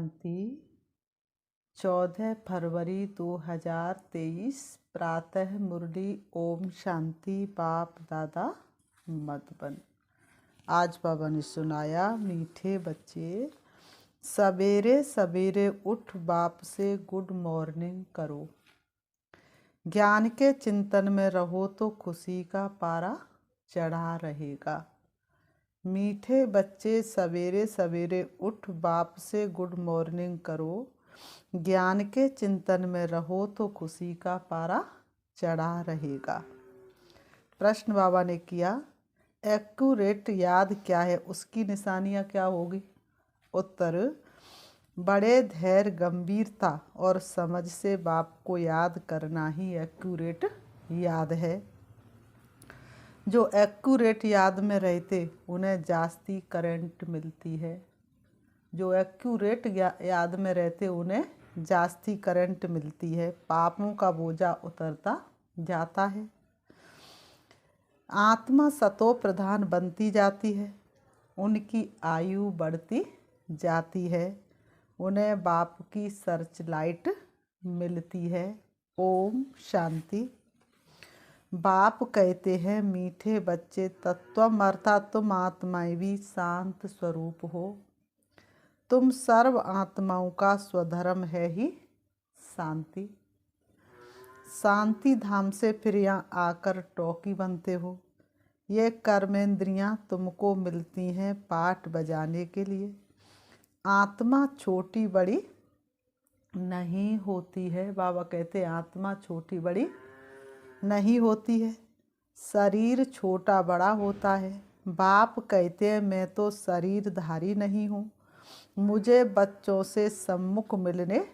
शांति। 14 फरवरी 2023 प्रातः मुरली। ओम शांति। बाप दादा मधुबन। आज बाबा ने सुनाया, मीठे बच्चे सवेरे सवेरे उठ बाप से गुड मॉर्निंग करो। ज्ञान के चिंतन में रहो तो खुशी का पारा चढ़ा रहेगा। मीठे बच्चे सवेरे सवेरे उठ बाप से गुड मॉर्निंग करो। ज्ञान के चिंतन में रहो तो खुशी का पारा चढ़ा रहेगा। प्रश्न बाबा ने किया, एक्यूरेट याद क्या है, उसकी निशानियाँ क्या होगी? उत्तर, बड़े धैर्य, गंभीरता और समझ से बाप को याद करना ही एक्यूरेट याद है। जो एक्यूरेट याद में रहते उन्हें जास्ती करंट मिलती है। जो एक्यूरेट याद में रहते उन्हें जास्ती करंट मिलती है। पापों का बोझा उतरता जाता है। आत्मा सतो प्रधान बनती जाती है। उनकी आयु बढ़ती जाती है। उन्हें बाप की सर्च लाइट मिलती है। ओम शांति। बाप कहते हैं, मीठे बच्चे, तत्वम अर्थात तुम आत्माएं भी शांत स्वरूप हो। तुम सर्व आत्माओं का स्वधर्म है ही शांति। शांति धाम से फिर यहाँ आकर टोकी बनते हो। ये कर्मेंद्रियां तुमको मिलती हैं पाठ बजाने के लिए। आत्मा छोटी बड़ी नहीं होती है। बाबा कहते हैं, आत्मा छोटी बड़ी नहीं होती है, शरीर छोटा बड़ा होता है। बाप कहते हैं, मैं तो शरीरधारी नहीं हूँ, मुझे बच्चों से सम्मुख मिलने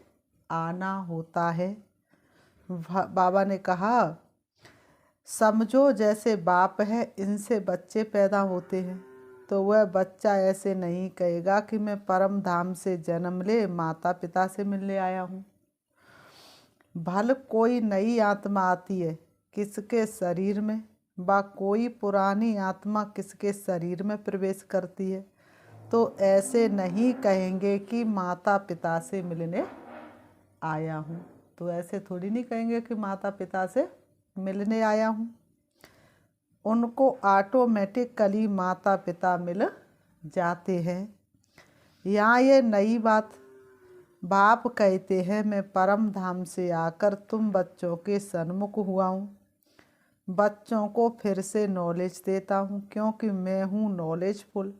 आना होता है। बाबा ने कहा, समझो जैसे बाप है, इनसे बच्चे पैदा होते हैं तो वह बच्चा ऐसे नहीं कहेगा कि मैं परम धाम से जन्म ले माता पिता से मिलने आया हूँ। भल कोई नई आत्मा आती है किसके शरीर में, बा कोई पुरानी आत्मा किसके शरीर में प्रवेश करती है, तो ऐसे नहीं कहेंगे कि माता पिता से मिलने आया हूँ। तो ऐसे थोड़ी नहीं कहेंगे कि माता पिता से मिलने आया हूँ। उनको ऑटोमेटिकली माता पिता मिल जाते हैं। यहाँ ये नई बात, बाप कहते हैं, मैं परम धाम से आकर तुम बच्चों के सन्मुख हुआ हूँ। बच्चों को फिर से नॉलेज देता हूँ, क्योंकि मैं हूँ नॉलेजफुल,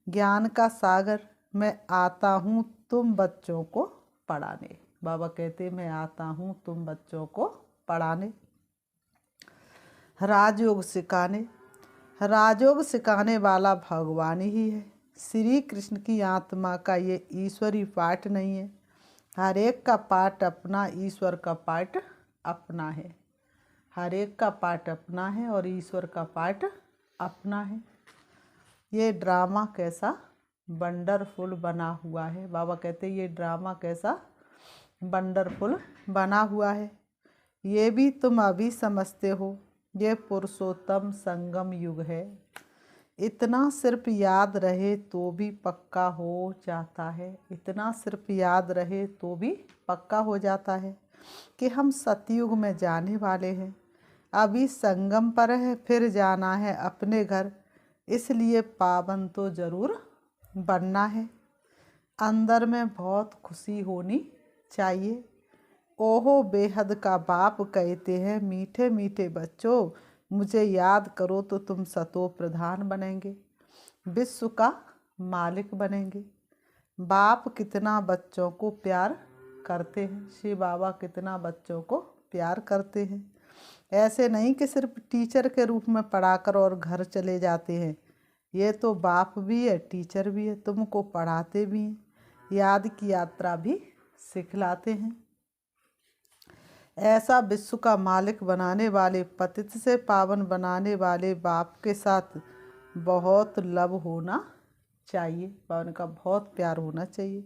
ज्ञान का सागर। मैं आता हूँ तुम बच्चों को पढ़ाने। बाबा कहते, मैं आता हूँ तुम बच्चों को पढ़ाने, राजयोग सिखाने। राजयोग सिखाने वाला भगवान ही है। श्री कृष्ण की आत्मा का ये ईश्वरी पाठ नहीं है। हर एक का पाठ अपना, ईश्वर का पाठ अपना है। हर एक का पाठ अपना है और ईश्वर का पाठ अपना है। ये ड्रामा कैसा वंडरफुल बना हुआ है। बाबा कहते हैं, ये ड्रामा कैसा वंडरफुल बना हुआ है। ये भी तुम अभी समझते हो, ये पुरुषोत्तम संगम युग है। इतना सिर्फ याद रहे तो भी पक्का हो जाता है। इतना सिर्फ याद रहे तो भी पक्का हो जाता है कि हम सतयुग में जाने वाले हैं। अभी संगम पर है, फिर जाना है अपने घर, इसलिए पावन तो ज़रूर बनना है। अंदर में बहुत खुशी होनी चाहिए। ओहो बेहद का बाप कहते हैं, मीठे मीठे बच्चों, मुझे याद करो तो तुम सतो प्रधान बनेंगे, विश्व का मालिक बनेंगे। बाप कितना बच्चों को प्यार करते हैं। श्री बाबा कितना बच्चों को प्यार करते हैं। ऐसे नहीं कि सिर्फ टीचर के रूप में पढ़ाकर और घर चले जाते हैं। ये तो बाप भी है, टीचर भी है, तुमको पढ़ाते भी हैं, याद की यात्रा भी सिखलाते हैं। ऐसा विश्व का मालिक बनाने वाले, पतित से पावन बनाने वाले बाप के साथ बहुत लव होना चाहिए। पावन का बहुत प्यार होना चाहिए।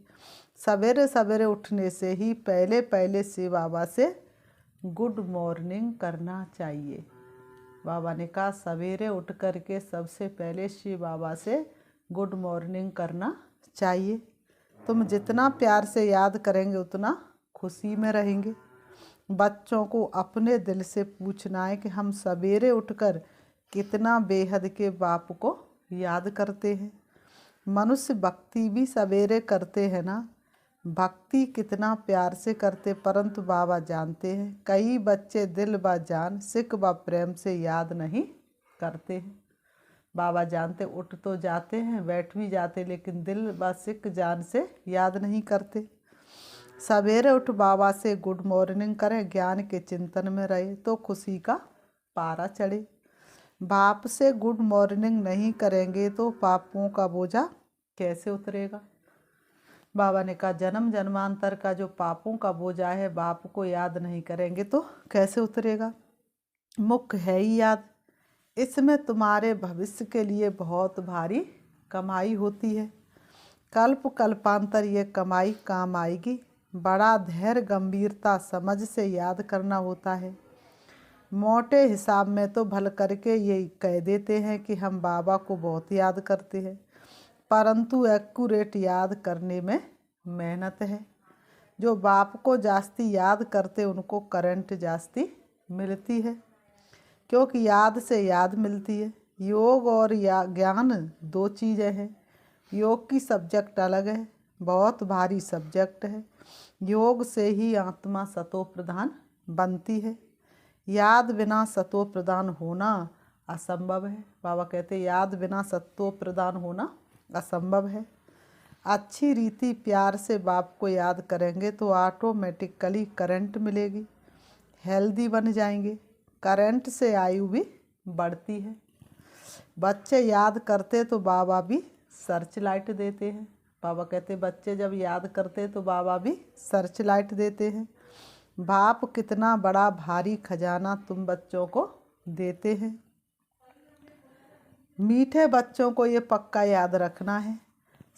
सवेरे सवेरे उठने से ही पहले पहले शिव बाबा से गुड मॉर्निंग करना चाहिए। बाबा ने कहा, सवेरे उठ कर के सबसे पहले शिव बाबा से गुड मॉर्निंग करना चाहिए। तुम जितना प्यार से याद करेंगे उतना खुशी में रहेंगे। बच्चों को अपने दिल से पूछना है कि हम सवेरे उठकर कितना बेहद के बाप को याद करते हैं। मनुष्य भक्ति भी सवेरे करते हैं ना, भक्ति कितना प्यार से करते, परंतु बाबा जानते हैं कई बच्चे दिल व जान सिक व प्रेम से याद नहीं करते हैं। बाबा जानते, उठ तो जाते हैं, बैठ भी जाते, लेकिन दिल व सिक जान से याद नहीं करते। सवेरे उठ बाबा से गुड मॉर्निंग करें, ज्ञान के चिंतन में रहे तो खुशी का पारा चढ़े। बाप से गुड मॉर्निंग नहीं करेंगे तो पापों का बोझा कैसे उतरेगा। बाबा ने कहा जन्म जन्मांतर का जो पापों का बोझा है, बाप को याद नहीं करेंगे तो कैसे उतरेगा। मुख्य है ही याद, इसमें तुम्हारे भविष्य के लिए बहुत भारी कमाई होती है। कल्प कल्पांतर ये कमाई काम आएगी। बड़ा धैर्य गंभीरता समझ से याद करना होता है। मोटे हिसाब में तो भल करके ये कह देते हैं कि हम बाबा को बहुत याद करते हैं, परंतु एक्यूरेट याद करने में मेहनत है। जो बाप को जास्ती याद करते उनको करंट जास्ती मिलती है, क्योंकि याद से याद मिलती है। योग और ज्ञान दो चीज़ें हैं। योग की सब्जेक्ट अलग है, बहुत भारी सब्जेक्ट है। योग से ही आत्मा सतो प्रधान बनती है। याद बिना सतो प्रधान होना असंभव है। बाबा कहते याद बिना सतो प्रधान होना असंभव है। अच्छी रीति प्यार से बाप को याद करेंगे तो ऑटोमेटिकली करंट मिलेगी, हेल्दी बन जाएंगे। करंट से आयु भी बढ़ती है। बच्चे याद करते तो बाबा भी सर्च लाइट देते हैं। बाबा कहते बच्चे जब याद करते तो बाबा भी सर्च लाइट देते हैं। बाप कितना बड़ा भारी खजाना तुम बच्चों को देते हैं। मीठे बच्चों को ये पक्का याद रखना है,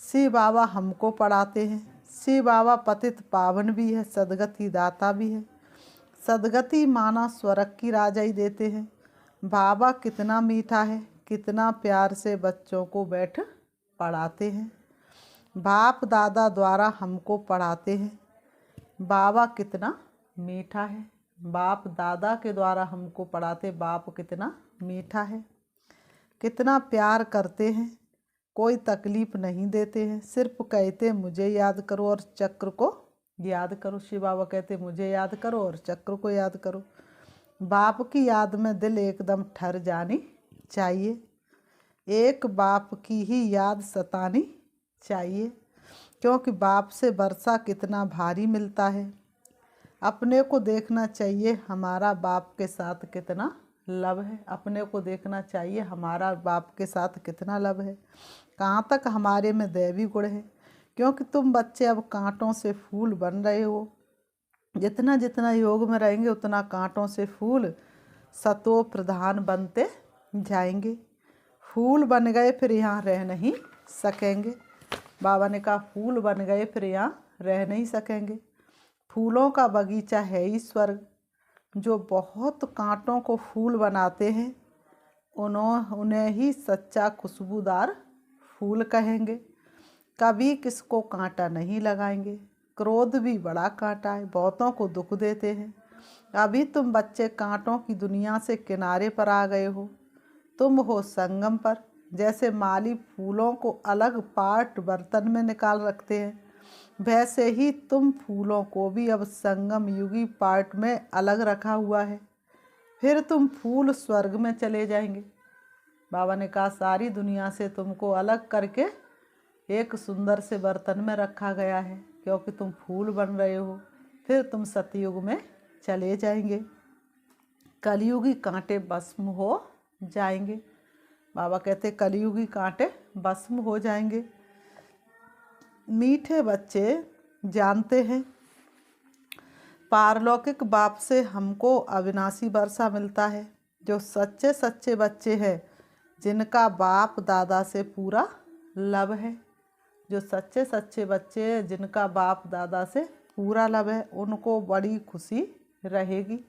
शिव बाबा हमको पढ़ाते हैं। शिव बाबा पतित पावन भी है, सदगति दाता भी है। सदगति माना स्वर्ग की राजाई देते हैं। बाबा कितना मीठा है, कितना प्यार से बच्चों को बैठ पढ़ाते हैं। बाप दादा द्वारा हमको पढ़ाते हैं। बाबा कितना मीठा है, बाप दादा के द्वारा हमको पढ़ाते। बाप कितना मीठा है, कितना प्यार करते हैं, कोई तकलीफ़ नहीं देते हैं। सिर्फ कहते मुझे याद करो और चक्र को याद करो। शिव बाबा कहते मुझे याद करो और चक्र को याद करो। बाप की याद में दिल एकदम ठहर जानी चाहिए। एक बाप की ही याद सतानी चाहिए, क्योंकि बाप से वर्षा कितना भारी मिलता है। अपने को देखना चाहिए हमारा बाप के साथ कितना लव है। अपने को देखना चाहिए हमारा बाप के साथ कितना लव है, कहाँ तक हमारे में दैवी गुण है। क्योंकि तुम बच्चे अब कांटों से फूल बन रहे हो। जितना जितना योग में रहेंगे उतना कांटों से फूल सतो प्रधान बनते जाएंगे। फूल बन गए फिर यहाँ रह नहीं सकेंगे। बाबा ने कहा फूल बन गए फिर यहाँ रह नहीं सकेंगे। फूलों का बगीचा है ही स्वर्ग। जो बहुत कांटों को फूल बनाते हैं उन्हें ही सच्चा खुशबूदार फूल कहेंगे। कभी किसको कांटा नहीं लगाएंगे। क्रोध भी बड़ा कांटा है, बहुतों को दुख देते हैं। अभी तुम बच्चे कांटों की दुनिया से किनारे पर आ गए हो, तुम हो संगम पर। जैसे माली फूलों को अलग पार्ट बर्तन में निकाल रखते हैं, वैसे ही तुम फूलों को भी अब संगम युगी पार्ट में अलग रखा हुआ है। फिर तुम फूल स्वर्ग में चले जाएंगे। बाबा ने कहा सारी दुनिया से तुमको अलग करके एक सुंदर से बर्तन में रखा गया है, क्योंकि तुम फूल बन रहे हो। फिर तुम सतयुग में चले जाएंगे, कलयुगी कांटे भस्म हो जाएंगे। बाबा कहते कलयुगी कांटे भस्म हो जाएंगे। मीठे बच्चे जानते हैं पारलौकिक बाप से हमको अविनाशी वर्षा मिलता है। जो सच्चे सच्चे बच्चे हैं जिनका बाप दादा से पूरा लव है, जो सच्चे सच्चे बच्चे जिनका बाप दादा से पूरा लव है, उनको बड़ी खुशी रहेगी।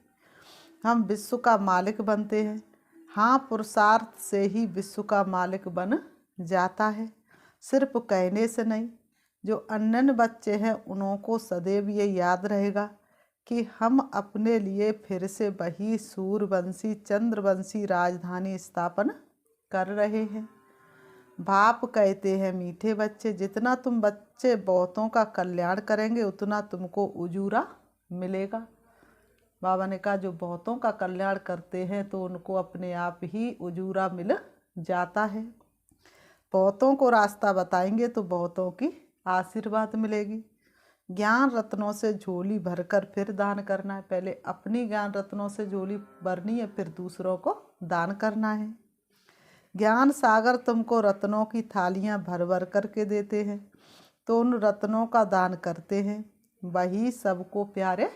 हम विश्व का मालिक बनते हैं। हाँ, पुरुषार्थ से ही विश्व का मालिक बन जाता है, सिर्फ कहने से नहीं। जो अनन्य बच्चे हैं उनको सदैव ये याद रहेगा कि हम अपने लिए फिर से वही सूर्यवंशी चंद्रवंशी राजधानी स्थापन कर रहे हैं। बाप कहते हैं मीठे बच्चे, जितना तुम बच्चे बहुतों का कल्याण करेंगे उतना तुमको उजूरा मिलेगा। बाबा ने कहा जो बहुतों का कल्याण करते हैं तो उनको अपने आप ही उजूरा मिल जाता है। बहुतों को रास्ता बताएंगे तो बहुतों की आशीर्वाद मिलेगी। ज्ञान रत्नों से झोली भरकर फिर दान करना है। पहले अपनी ज्ञान रत्नों से झोली भरनी है, फिर दूसरों को दान करना है। ज्ञान सागर तुमको रत्नों की थालियां भर भर करके देते हैं, तो उन रत्नों का दान करते हैं, वही सबको प्यारे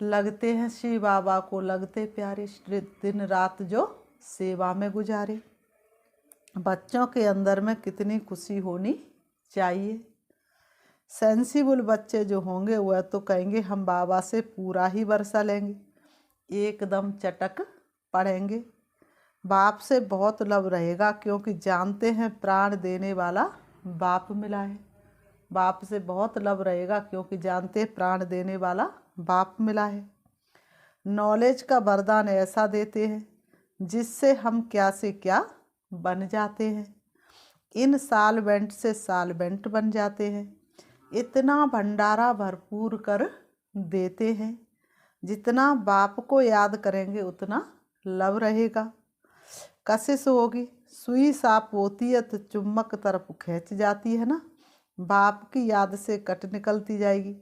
लगते हैं। श्री बाबा को लगते प्यारे, दिन रात जो सेवा में गुजारे। बच्चों के अंदर में कितनी खुशी होनी चाहिए। सेंसिबल बच्चे जो होंगे वह तो कहेंगे हम बाबा से पूरा ही वर्षा लेंगे, एकदम चटक पड़ेंगे। बाप से बहुत लव रहेगा क्योंकि जानते हैं प्राण देने वाला बाप मिला है। बाप से बहुत लव रहेगा क्योंकि जानते हैं प्राण देने वाला बाप मिला है। नॉलेज का वरदान ऐसा देते हैं जिससे हम क्या से क्या बन जाते हैं। इन सालवेंट से सालवेंट बन जाते हैं। इतना भंडारा भरपूर कर देते हैं। जितना बाप को याद करेंगे उतना लव रहेगा। कशिश होगी, सुई साफ होती है तो चुम्बक तरफ खींच जाती है ना। बाप की याद से कट निकलती जाएगी।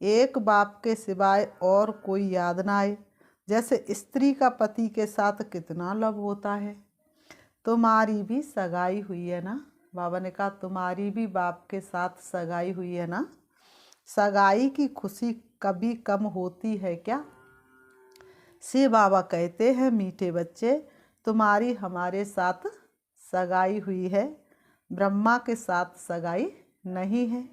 एक बाप के सिवाय और कोई याद ना आए। जैसे स्त्री का पति के साथ कितना लव होता है। तुम्हारी भी सगाई हुई है ना। बाबा ने कहा तुम्हारी भी बाप के साथ सगाई हुई है ना। सगाई की खुशी कभी कम होती है क्या। से बाबा कहते हैं मीठे बच्चे, तुम्हारी हमारे साथ सगाई हुई है, ब्रह्मा के साथ सगाई नहीं है।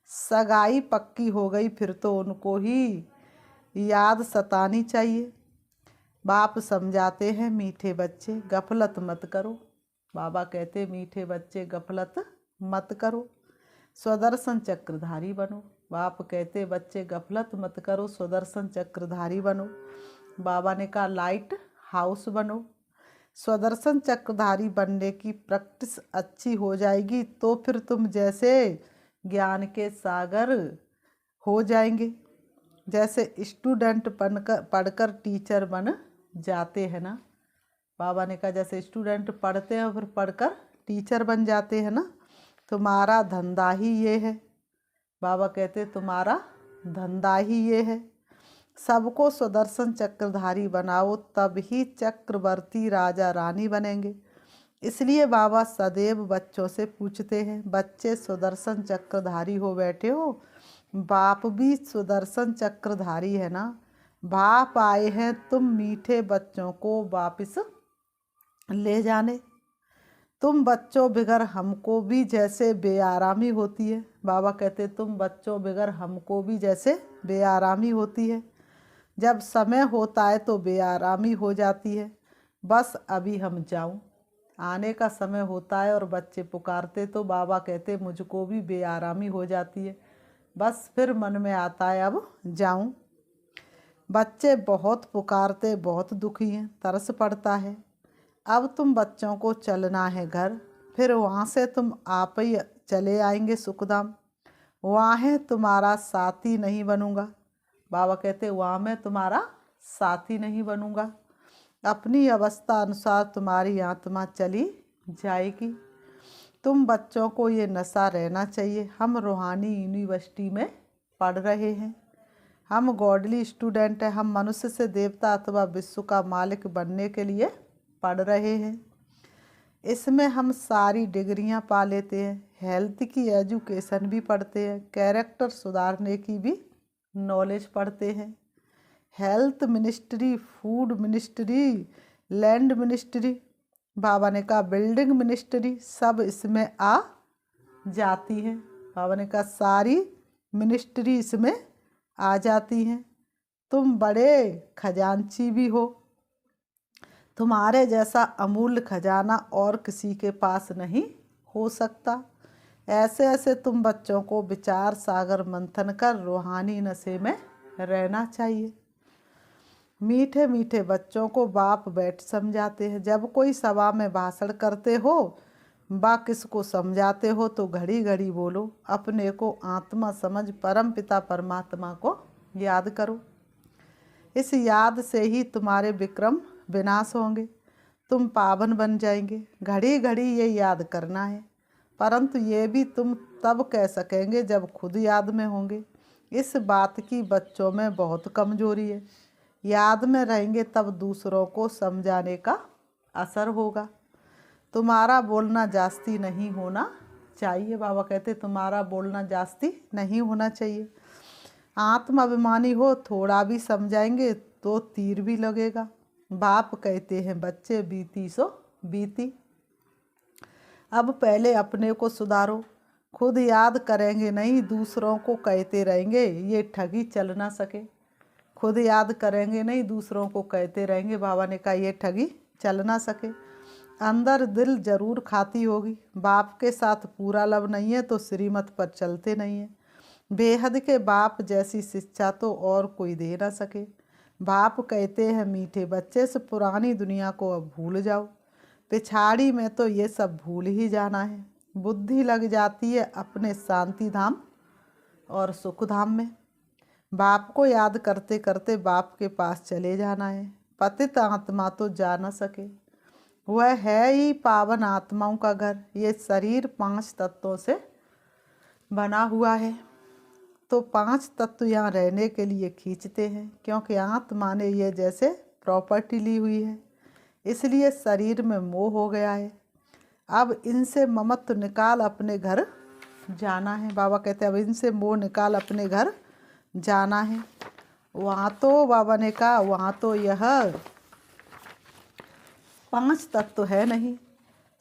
सगाई पक्की हो गई फिर तो उनको ही याद सतानी चाहिए। बाप समझाते हैं मीठे बच्चे गफलत मत करो। बाबा कहते मीठे बच्चे गफलत मत करो, स्वदर्शन चक्रधारी बनो। बाप कहते बच्चे गफलत मत करो, स्वदर्शन चक्रधारी बनो। बाबा ने कहा लाइट हाउस बनो। स्वदर्शन चक्रधारी बनने की प्रैक्टिस अच्छी हो जाएगी तो फिर तुम जैसे ज्ञान के सागर हो जाएंगे। जैसे स्टूडेंट पढ़कर टीचर बन जाते हैं ना। बाबा ने कहा जैसे स्टूडेंट पढ़ते हैं फिर पढ़कर टीचर बन जाते हैं ना। तुम्हारा धंधा ही ये है। बाबा कहते तुम्हारा धंधा ही ये है। सबको सुदर्शन चक्रधारी बनाओ तब ही चक्रवर्ती राजा रानी बनेंगे। इसलिए बाबा सदैव बच्चों से पूछते हैं बच्चे सुदर्शन चक्रधारी हो बैठे हो, बाप भी सुदर्शन चक्रधारी है ना। बाप आए हैं तुम मीठे बच्चों को वापिस ले जाने। तुम बच्चों बिगर हमको भी जैसे बेआरामी होती है। बाबा कहते तुम बच्चों बिगर हमको भी जैसे बेआरामी होती है। जब समय होता है तो बेआरामी हो जाती है। बस अभी हम जाऊं। आने का समय होता है और बच्चे पुकारते तो बाबा कहते मुझको भी बेआरामी हो जाती है। बस फिर मन में आता है अब जाऊं। बच्चे बहुत पुकारते, बहुत दुखी हैं, तरस पड़ता है। अब तुम बच्चों को चलना है घर, फिर वहाँ से तुम आप ही चले आएंगे सुखधाम। वहाँ है तुम्हारा साथी नहीं बनूंगा। बाबा कहते वहाँ मैं तुम्हारा साथी नहीं बनूंगा। अपनी अवस्था अनुसार तुम्हारी आत्मा चली जाएगी। तुम बच्चों को ये नशा रहना चाहिए हम रूहानी यूनिवर्सिटी में पढ़ रहे हैं। हम गॉडली स्टूडेंट हैं। हम मनुष्य से देवता अथवा विश्व का मालिक बनने के लिए पढ़ रहे हैं। इसमें हम सारी डिग्रियां पा लेते हैं। हेल्थ की एजुकेशन भी पढ़ते हैं, कैरेक्टर सुधारने की भी नॉलेज पढ़ते हैं। Health ministry, food ministry, land ministry, बाबा ने कहा बिल्डिंग मिनिस्ट्री, सब इसमें आ जाती हैं। बाबा ने कहा सारी मिनिस्ट्री इसमें आ जाती हैं। तुम बड़े खजांची भी हो। तुम्हारे जैसा अमूल्य खजाना और किसी के पास नहीं हो सकता। ऐसे ऐसे तुम बच्चों को विचार सागर मंथन कर रूहानी नशे में रहना चाहिए। मीठे मीठे बच्चों को बाप बैठ समझाते हैं। जब कोई सभा में भाषण करते हो बा किसको समझाते हो तो घड़ी घड़ी बोलो, अपने को आत्मा समझ परम पिता परमात्मा को याद करो। इस याद से ही तुम्हारे विक्रम विनाश होंगे, तुम पावन बन जाएंगे। घड़ी घड़ी ये याद करना है, परंतु ये भी तुम तब कह सकेंगे जब खुद याद में होंगे। इस बात की बच्चों में बहुत कमजोरी है। याद में रहेंगे तब दूसरों को समझाने का असर होगा। तुम्हारा बोलना जास्ती नहीं होना चाहिए। बाबा कहते तुम्हारा बोलना जास्ती नहीं होना चाहिए। आत्माभिमानी हो, थोड़ा भी समझाएंगे तो तीर भी लगेगा। बाप कहते हैं बच्चे बीती सो बीती, अब पहले अपने को सुधारो। खुद याद करेंगे नहीं, दूसरों को कहते रहेंगे, ये ठगी चल ना सके। खुद याद करेंगे नहीं, दूसरों को कहते रहेंगे, बाबा ने कहा ये ठगी चल ना सके। अंदर दिल जरूर खाती होगी। बाप के साथ पूरा लव नहीं है तो श्रीमत पर चलते नहीं है। बेहद के बाप जैसी शिक्षा तो और कोई दे ना सके। बाप कहते हैं मीठे बच्चे से पुरानी दुनिया को अब भूल जाओ, पिछाड़ी में तो ये सब भूल ही जाना है। बुद्धि लग जाती है अपने शांति धाम और सुख धाम में। बाप को याद करते करते बाप के पास चले जाना है। पतित आत्मा तो जा न सके, वह है ही पावन आत्माओं का घर। ये शरीर 5 तत्वों से बना हुआ है, तो 5 तत्व यहाँ रहने के लिए खींचते हैं, क्योंकि आत्मा ने ये जैसे प्रॉपर्टी ली हुई है, इसलिए शरीर में मोह हो गया है। अब इनसे ममत्व निकाल अपने घर जाना है। बाबा कहते हैं अब इनसे मोह निकाल अपने घर जाना है। वहाँ तो बाबा ने कहा वहाँ तो यह 5 तत्व है नहीं।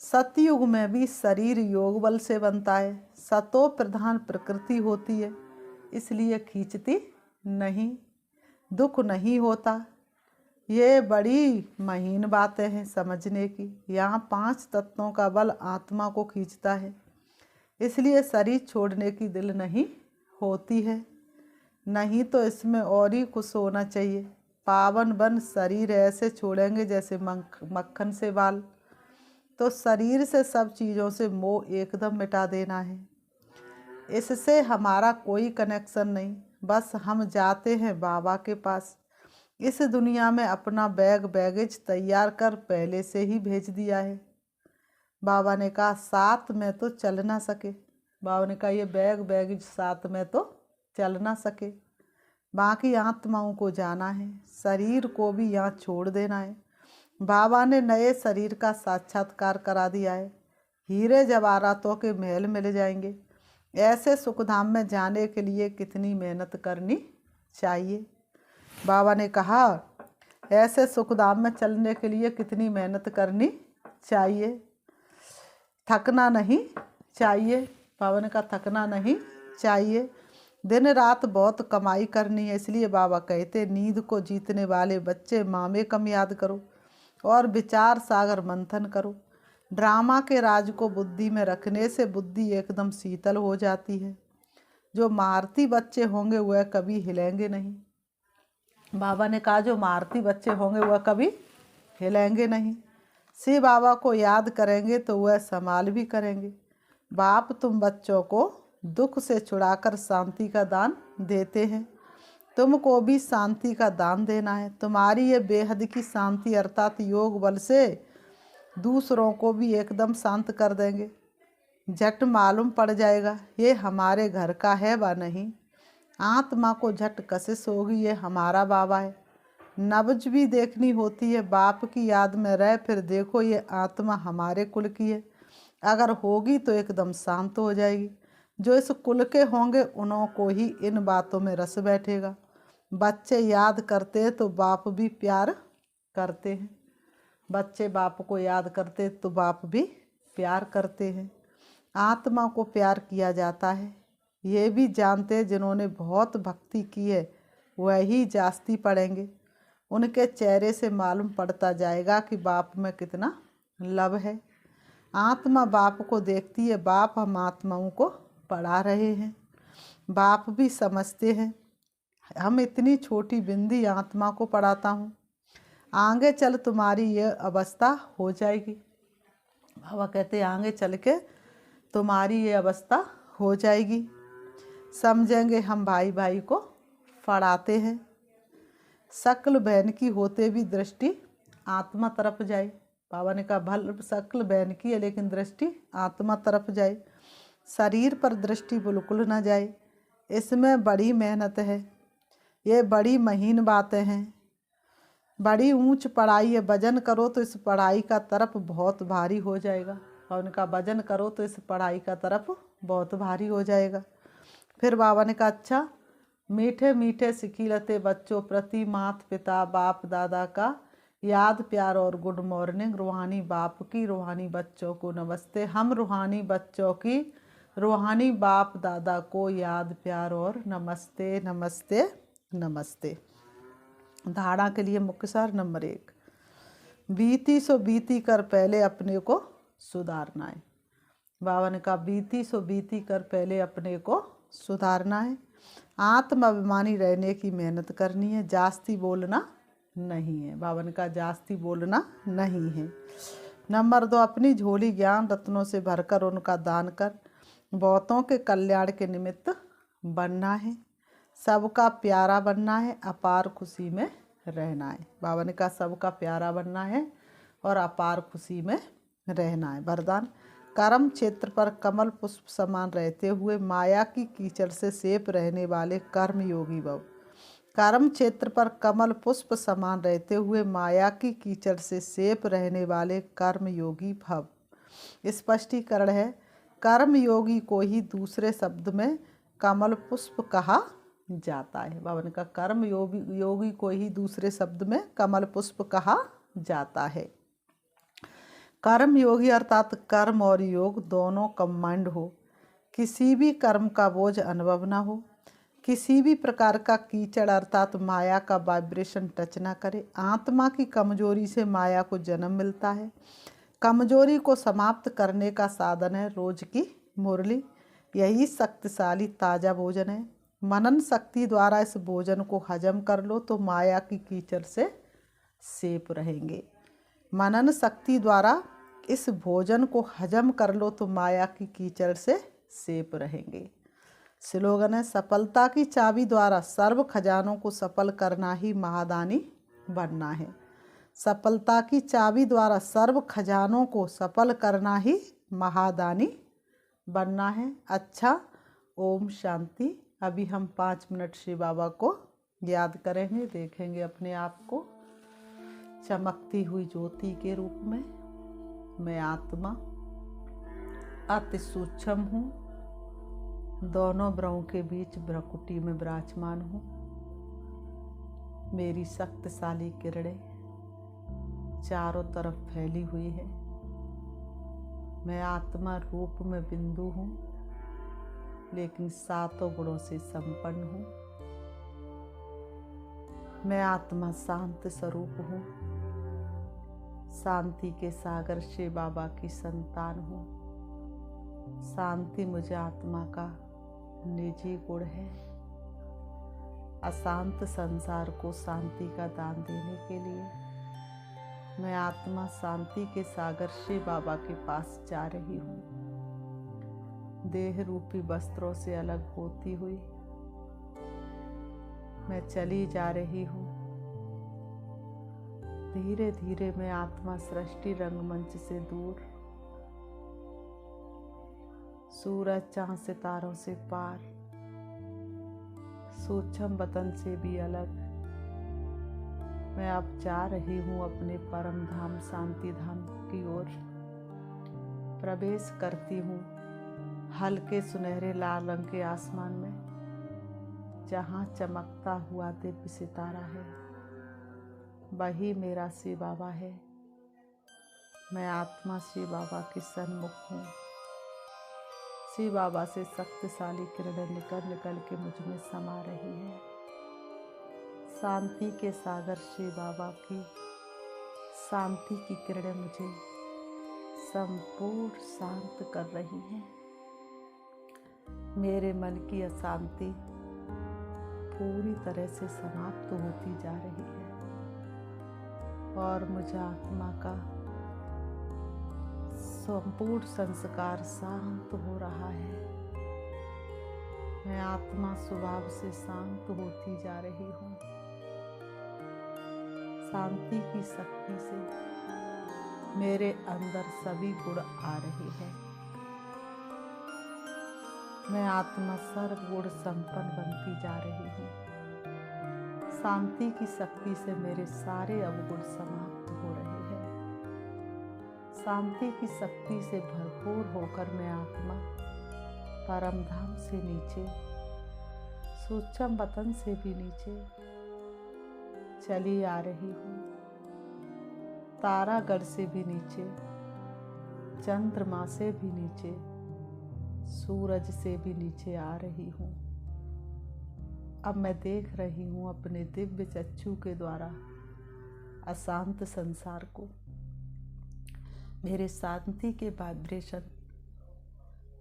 सतयुग में भी शरीर योग बल से बनता है, सतो प्रधान प्रकृति होती है, इसलिए खींचती नहीं, दुख नहीं होता। ये बड़ी महीन बातें हैं समझने की। यहाँ 5 तत्वों का बल आत्मा को खींचता है, इसलिए शरीर छोड़ने की दिल नहीं होती है। नहीं तो इसमें और ही कुछ होना चाहिए। पावन बन शरीर ऐसे छोड़ेंगे जैसे मक्खन से बाल। तो शरीर से सब चीज़ों से मोह एकदम मिटा देना है। इससे हमारा कोई कनेक्शन नहीं, बस हम जाते हैं बाबा के पास। इस दुनिया में अपना बैगेज तैयार कर पहले से ही भेज दिया है। बाबा ने कहा साथ में तो चल ना सके। बाबा ने कहा ये बैगेज साथ में तो चल ना सके। बाकी आत्माओं को जाना है, शरीर को भी यहाँ छोड़ देना है। बाबा ने नए शरीर का साक्षात्कार करा दिया है। हीरे जवाहरातों के महल मिल जाएंगे। ऐसे सुखधाम में जाने के लिए कितनी मेहनत करनी चाहिए। बाबा ने कहा ऐसे सुखधाम में चलने के लिए कितनी मेहनत करनी चाहिए, थकना नहीं चाहिए। बाबा ने कहा थकना नहीं चाहिए। दिन रात बहुत कमाई करनी है, इसलिए बाबा कहते नींद को जीतने वाले बच्चे मामे कम याद करो और विचार सागर मंथन करो। ड्रामा के राज को बुद्धि में रखने से बुद्धि एकदम शीतल हो जाती है। जो मारती बच्चे होंगे वह कभी हिलेंगे नहीं। बाबा ने कहा जो मारती बच्चे होंगे वह कभी हिलेंगे नहीं। शिव बाबा को याद करेंगे तो वह संभाल भी करेंगे। बाप तुम बच्चों को दुख से छुड़ाकर शांति का दान देते हैं, तुमको भी शांति का दान देना है। तुम्हारी ये बेहद की शांति अर्थात योग बल से दूसरों को भी एकदम शांत कर देंगे। झट मालूम पड़ जाएगा ये हमारे घर का है व नहीं। आत्मा को झट कशिश होगी ये हमारा बाबा है। नब्ज भी देखनी होती है, बाप की याद में रह फिर देखो ये आत्मा हमारे कुल की है। अगर होगी तो एकदम शांत हो जाएगी। जो इस कुल के होंगे उन्हों को ही इन बातों में रस बैठेगा। बच्चे याद करते हैं तो बाप भी प्यार करते हैं। बच्चे बाप को याद करते तो बाप भी प्यार करते हैं। आत्मा को प्यार किया जाता है, ये भी जानते हैं जिन्होंने बहुत भक्ति की है वही जास्ती पढ़ेंगे। उनके चेहरे से मालूम पड़ता जाएगा कि बाप में कितना लव है। आत्मा बाप को देखती है, बाप हम आत्माओं को पढ़ा रहे हैं। बाप भी समझते हैं हम इतनी छोटी बिंदी आत्मा को पढ़ाता हूँ, आगे चल तुम्हारी ये अवस्था हो जाएगी। बाबा कहते आगे चल के तुम्हारी ये अवस्था हो जाएगी। समझेंगे हम भाई भाई को पढ़ाते हैं। शक्ल बहन की होते भी दृष्टि आत्मा तरफ जाए। बाबा ने कहा भल शक्ल बहन की है लेकिन दृष्टि आत्मा तरफ जाए, शरीर पर दृष्टि बिल्कुल ना जाए। इसमें बड़ी मेहनत है, ये बड़ी महीन बातें हैं, बड़ी ऊंच पढ़ाई है। वजन करो तो इस पढ़ाई का तरफ बहुत भारी हो जाएगा। और उनका वजन करो तो इस पढ़ाई का तरफ बहुत भारी हो जाएगा। फिर बाबा ने कहा अच्छा, मीठे मीठे सिखिलते बच्चों प्रति मात पिता बाप दादा का याद प्यार और गुड मॉर्निंग। रूहानी बाप की रूहानी बच्चों को नमस्ते। हम रूहानी बच्चों की रूहानी बाप दादा को याद प्यार और नमस्ते नमस्ते नमस्ते। धारणा के लिए मुख्य सार नंबर 1, बीती सो बीती कर पहले अपने को सुधारना है। बाबा ने कहा बीती सो बीती कर पहले अपने को सुधारना है। आत्माभिमानी रहने की मेहनत करनी है, जास्ती बोलना नहीं है। बाबा ने कहा जास्ती बोलना नहीं है। नंबर 2, अपनी झोली ज्ञान रत्नों से भरकर उनका दान कर बहुतों के कल्याण के निमित्त बनना है। सबका प्यारा बनना है, अपार खुशी में रहना है। बाबा ने कहा सबका प्यारा बनना है और अपार खुशी में रहना है। वरदान, कर्म क्षेत्र पर कमल पुष्प समान रहते हुए माया की कीचड़ से सेप रहने वाले कर्म योगी भव। कर्म क्षेत्र पर कमल पुष्प समान रहते हुए माया की कीचड़ से सेप रहने वाले कर्म योगी भव। स्पष्टीकरण है, कर्म योगी को ही दूसरे शब्द में कमल पुष्प कहा जाता है। बाबा ने कहा कर्म योगी को ही दूसरे शब्द में कमल पुष्प कहा जाता है। कर्म योगी अर्थात कर्म और योग दोनों कंबाइंड हो, किसी भी कर्म का बोझ अनुभव ना हो, किसी भी प्रकार का कीचड़ अर्थात माया का वाइब्रेशन टच ना करे। आत्मा की कमजोरी से माया को जन्म मिलता है। कमजोरी को समाप्त करने का साधन है रोज की मुरली। यही शक्तिशाली ताज़ा भोजन है। मनन शक्ति द्वारा इस भोजन को हजम कर लो तो माया की कीचड़ से सेफ रहेंगे। मनन शक्ति द्वारा इस भोजन को हजम कर लो तो माया की कीचड़ से सेफ रहेंगे। स्लोगन है, सफलता की चाबी द्वारा सर्व खजानों को सफल करना ही महादानी बनना है। सफलता की चाबी द्वारा सर्व खजानों को सफल करना ही महादानी बनना है। अच्छा, ओम शांति। अभी हम 5 मिनट शिव बाबा को याद करेंगे, देखेंगे अपने आप को चमकती हुई ज्योति के रूप में। मैं आत्मा अति सूक्ष्म हूँ, दोनों ब्रहों के बीच भ्रकुटी में विराजमान हूँ। मेरी शक्तिशाली किरणें चारों तरफ फैली हुई है। मैं आत्मा रूप में बिंदु हूँ लेकिन 7 गुणों से संपन्न हूँ। मैं आत्मा शांत स्वरूप हूँ, शांति के सागर शिव बाबा की संतान हूँ। शांति मुझे आत्मा का निजी गुण है। अशांत संसार को शांति का दान देने के लिए मैं आत्मा शांति के सागर शिव बाबा के पास जा रही हूँ। देह रूपी वस्त्रों से अलग होती हुई मैं चली जा रही हूँ। धीरे धीरे मैं आत्मा सृष्टि रंगमंच से दूर, सूरज चांद सितारों से पार, सूक्ष्म वतन से भी अलग मैं अब जा रही हूँ अपने परम धाम शांति धाम की ओर। प्रवेश करती हूँ हल्के सुनहरे लाल रंग के आसमान में, जहाँ चमकता हुआ दिव्य सितारा है वही मेरा शिव बाबा है। मैं आत्मा शिव बाबा की सन्मुख हूँ। शिव बाबा से शक्तिशाली किरणें निकल निकल के मुझ में समा रही है। शांति के सागर शिव बाबा की शांति की किरणें मुझे संपूर्ण शांत कर रही हैं। मेरे मन की अशांति पूरी तरह से समाप्त होती जा रही है और मुझे आत्मा का संपूर्ण संस्कार शांत हो रहा है। मैं आत्मा स्वभाव से शांत होती जा रही हूँ। शांति की शक्ति से मेरे अंदर सभी गुण आ रहे हैं। मैं आत्मा सर्वगुण संपन्न बनती जा रही हूँ। शांति की शक्ति से मेरे सारे अवगुण समाप्त हो रहे हैं। शांति की शक्ति से भरपूर होकर मैं आत्मा परम धाम से नीचे, सूक्ष्म वतन से भी नीचे चली आ रही हूँ। तारागढ़ से भी नीचे, चंद्रमा से भी नीचे, सूरज से भी नीचे आ रही हूँ। अब मैं देख रही हूँ अपने दिव्य चक्षु के द्वारा अशांत संसार को। मेरे शांति के वाइब्रेशन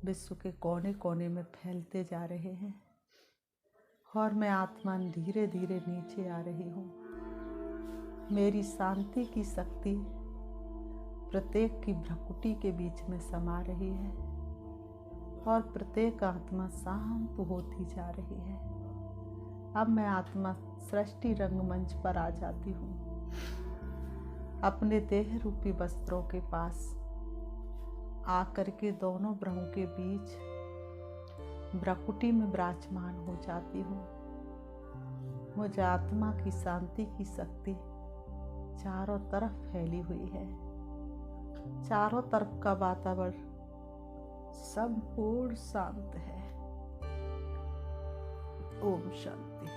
विश्व के कोने कोने में फैलते जा रहे हैं और मैं आत्मा धीरे धीरे नीचे आ रही हूँ। मेरी शांति की शक्ति प्रत्येक की भ्रकुटी के बीच में समा रही है और प्रत्येक आत्मा शांत होती जा रही है। अब मैं आत्मा सृष्टि रंगमंच पर आ जाती हूँ। अपने देह रूपी वस्त्रों के पास आकर के दोनों ब्रह्मों के बीच भ्रकुटी में विराजमान हो जाती हूँ। मुझे आत्मा की शांति की शक्ति चारों तरफ फैली हुई है। चारों तरफ का वातावरण संपूर्ण शांत है। ओम शांति।